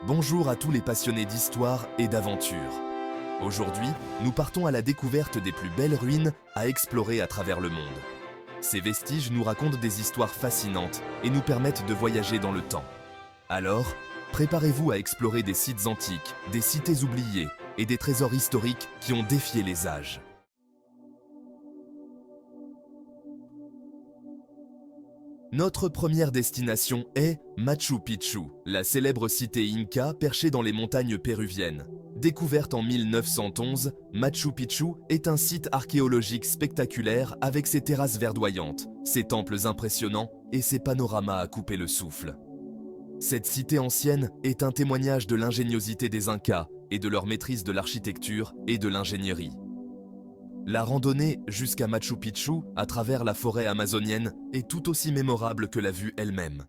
Bonjour à tous les passionnés d'histoire et d'aventure. Aujourd'hui, nous partons à la découverte des plus belles ruines à explorer à travers le monde. Ces vestiges nous racontent des histoires fascinantes et nous permettent de voyager dans le temps. Alors, préparez-vous à explorer des sites antiques, des cités oubliées et des trésors historiques qui ont défié les âges. Notre première destination est Machu Picchu, la célèbre cité Inca perchée dans les montagnes péruviennes. Découverte en 1911, Machu Picchu est un site archéologique spectaculaire avec ses terrasses verdoyantes, ses temples impressionnants et ses panoramas à couper le souffle. Cette cité ancienne est un témoignage de l'ingéniosité des Incas et de leur maîtrise de l'architecture et de l'ingénierie. La randonnée jusqu'à Machu Picchu à travers la forêt amazonienne est tout aussi mémorable que la vue elle-même.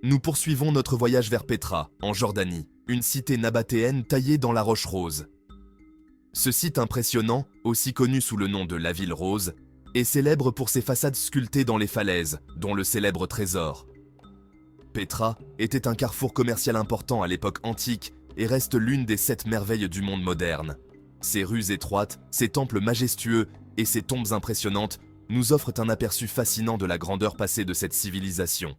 Nous poursuivons notre voyage vers Petra, en Jordanie, une cité nabatéenne taillée dans la roche rose. Ce site impressionnant, aussi connu sous le nom de la ville rose, est célèbre pour ses façades sculptées dans les falaises, dont le célèbre trésor. Petra était un carrefour commercial important à l'époque antique et reste l'une des 7 merveilles du monde moderne. Ses rues étroites, ses temples majestueux et ses tombes impressionnantes nous offrent un aperçu fascinant de la grandeur passée de cette civilisation.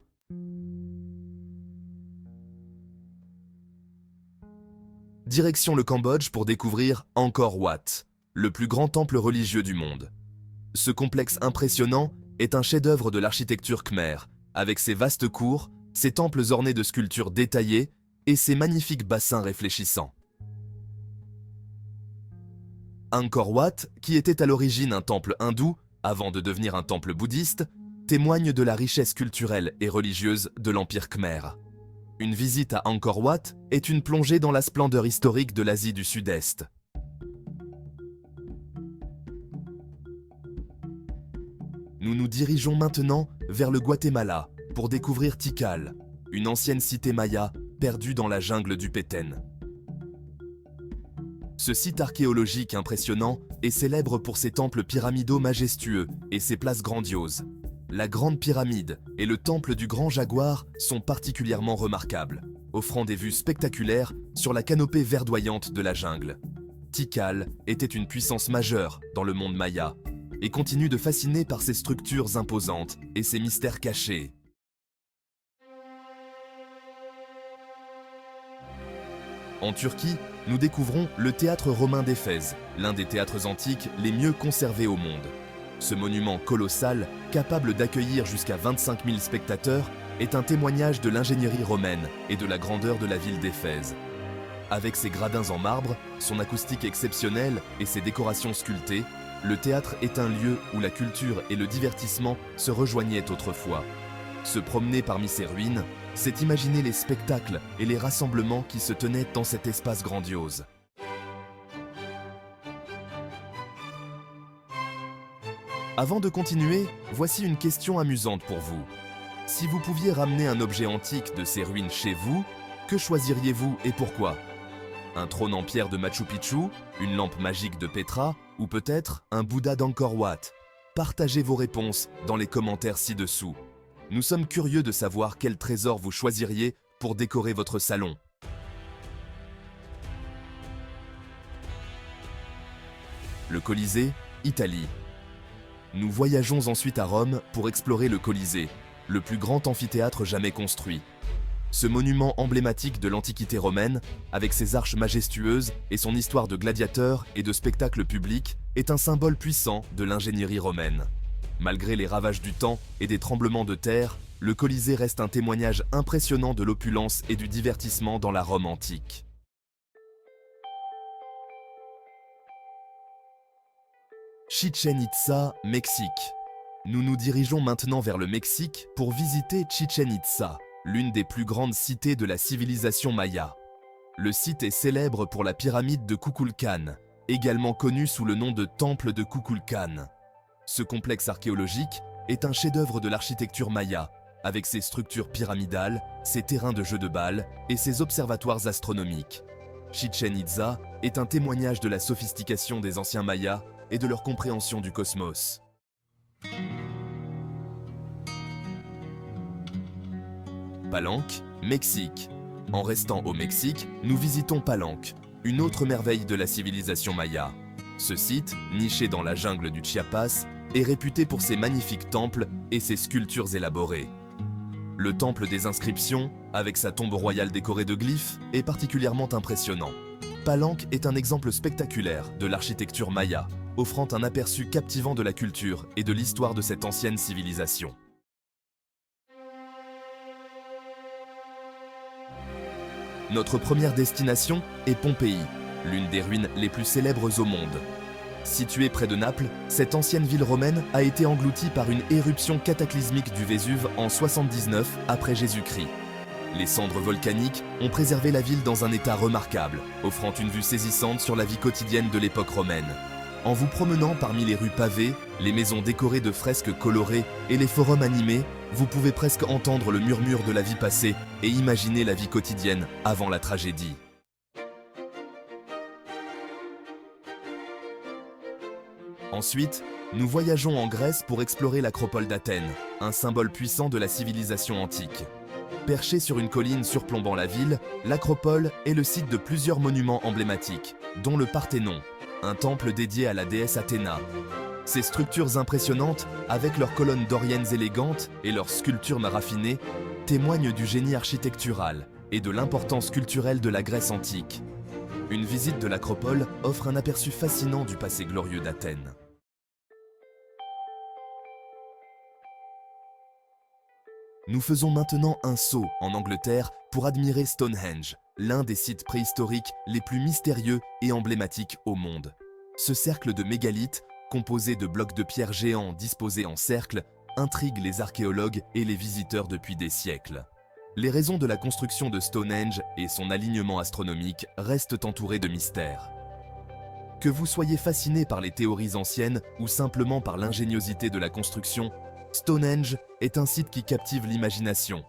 Direction le Cambodge pour découvrir Angkor Wat, le plus grand temple religieux du monde. Ce complexe impressionnant est un chef-d'œuvre de l'architecture khmère, avec ses vastes cours, ses temples ornés de sculptures détaillées et ses magnifiques bassins réfléchissants. Angkor Wat, qui était à l'origine un temple hindou, avant de devenir un temple bouddhiste, témoigne de la richesse culturelle et religieuse de l'Empire khmer. Une visite à Angkor Wat est une plongée dans la splendeur historique de l'Asie du Sud-Est. Nous nous dirigeons maintenant vers le Guatemala pour découvrir Tikal, une ancienne cité maya perdue dans la jungle du Petén. Ce site archéologique impressionnant est célèbre pour ses temples pyramidaux majestueux et ses places grandioses. La Grande Pyramide et le temple du Grand Jaguar sont particulièrement remarquables, offrant des vues spectaculaires sur la canopée verdoyante de la jungle. Tikal était une puissance majeure dans le monde maya et continue de fasciner par ses structures imposantes et ses mystères cachés. En Turquie, nous découvrons le théâtre romain d'Éphèse, l'un des théâtres antiques les mieux conservés au monde. Ce monument colossal, capable d'accueillir jusqu'à 25 000 spectateurs, est un témoignage de l'ingénierie romaine et de la grandeur de la ville d'Éphèse. Avec ses gradins en marbre, son acoustique exceptionnelle et ses décorations sculptées, le théâtre est un lieu où la culture et le divertissement se rejoignaient autrefois. Se promener parmi ces ruines, c'est imaginer les spectacles et les rassemblements qui se tenaient dans cet espace grandiose. Avant de continuer, voici une question amusante pour vous. Si vous pouviez ramener un objet antique de ces ruines chez vous, que choisiriez-vous et pourquoi? Un trône en pierre de Machu Picchu, une lampe magique de Petra ou peut-être un Bouddha d'Angkor Wat? Partagez vos réponses dans les commentaires ci-dessous. Nous sommes curieux de savoir quel trésor vous choisiriez pour décorer votre salon. Le Colisée, Italie. Nous voyageons ensuite à Rome pour explorer le Colisée, le plus grand amphithéâtre jamais construit. Ce monument emblématique de l'Antiquité romaine, avec ses arches majestueuses et son histoire de gladiateurs et de spectacles publics, est un symbole puissant de l'ingénierie romaine. Malgré les ravages du temps et des tremblements de terre, le Colisée reste un témoignage impressionnant de l'opulence et du divertissement dans la Rome antique. Chichén Itzá, Mexique. Nous nous dirigeons maintenant vers le Mexique pour visiter Chichén Itzá, l'une des plus grandes cités de la civilisation maya. Le site est célèbre pour la pyramide de Kukulcán, également connue sous le nom de Temple de Kukulcán. Ce complexe archéologique est un chef-d'œuvre de l'architecture maya, avec ses structures pyramidales, ses terrains de jeux de balles et ses observatoires astronomiques. Chichén Itzá est un témoignage de la sophistication des anciens mayas et de leur compréhension du cosmos. Palenque, Mexique. En restant au Mexique, nous visitons Palenque, une autre merveille de la civilisation maya. Ce site, niché dans la jungle du Chiapas, est réputé pour ses magnifiques temples et ses sculptures élaborées. Le temple des inscriptions, avec sa tombe royale décorée de glyphes, est particulièrement impressionnant. Palenque est un exemple spectaculaire de l'architecture maya, offrant un aperçu captivant de la culture et de l'histoire de cette ancienne civilisation. Notre première destination est Pompéi, l'une des ruines les plus célèbres au monde. Située près de Naples, cette ancienne ville romaine a été engloutie par une éruption cataclysmique du Vésuve en 79 après Jésus-Christ. Les cendres volcaniques ont préservé la ville dans un état remarquable, offrant une vue saisissante sur la vie quotidienne de l'époque romaine. En vous promenant parmi les rues pavées, les maisons décorées de fresques colorées et les forums animés, vous pouvez presque entendre le murmure de la vie passée et imaginer la vie quotidienne avant la tragédie. Ensuite, nous voyageons en Grèce pour explorer l'acropole d'Athènes, un symbole puissant de la civilisation antique. Perché sur une colline surplombant la ville, l'acropole est le site de plusieurs monuments emblématiques, dont le Parthénon, un temple dédié à la déesse Athéna. Ces structures impressionnantes, avec leurs colonnes doriennes élégantes et leurs sculptures raffinées, témoignent du génie architectural et de l'importance culturelle de la Grèce antique. Une visite de l'acropole offre un aperçu fascinant du passé glorieux d'Athènes. Nous faisons maintenant un saut en Angleterre pour admirer Stonehenge, l'un des sites préhistoriques les plus mystérieux et emblématiques au monde. Ce cercle de mégalithes, composé de blocs de pierre géants disposés en cercle, intrigue les archéologues et les visiteurs depuis des siècles. Les raisons de la construction de Stonehenge et son alignement astronomique restent entourées de mystères. Que vous soyez fasciné par les théories anciennes ou simplement par l'ingéniosité de la construction, Stonehenge est un site qui captive l'imagination.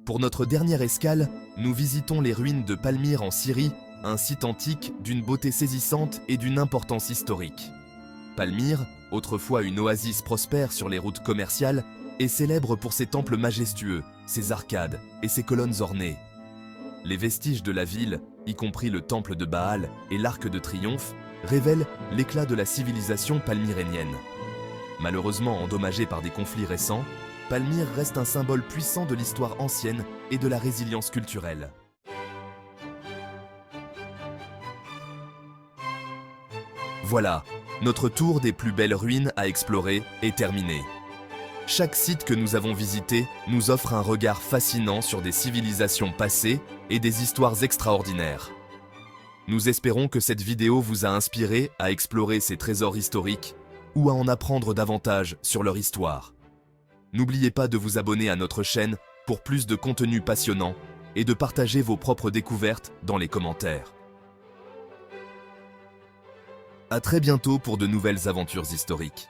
Pour notre dernière escale, nous visitons les ruines de Palmyre en Syrie, un site antique d'une beauté saisissante et d'une importance historique. Palmyre, autrefois une oasis prospère sur les routes commerciales, est célèbre pour ses temples majestueux, ses arcades et ses colonnes ornées. Les vestiges de la ville, y compris le temple de Baal et l'arc de triomphe, révèlent l'éclat de la civilisation palmyrénienne. Malheureusement endommagée par des conflits récents, Palmyre reste un symbole puissant de l'histoire ancienne et de la résilience culturelle. Voilà, notre tour des plus belles ruines à explorer est terminé. Chaque site que nous avons visité nous offre un regard fascinant sur des civilisations passées et des histoires extraordinaires. Nous espérons que cette vidéo vous a inspiré à explorer ces trésors historiques ou à en apprendre davantage sur leur histoire. N'oubliez pas de vous abonner à notre chaîne pour plus de contenu passionnant et de partager vos propres découvertes dans les commentaires. À très bientôt pour de nouvelles aventures historiques.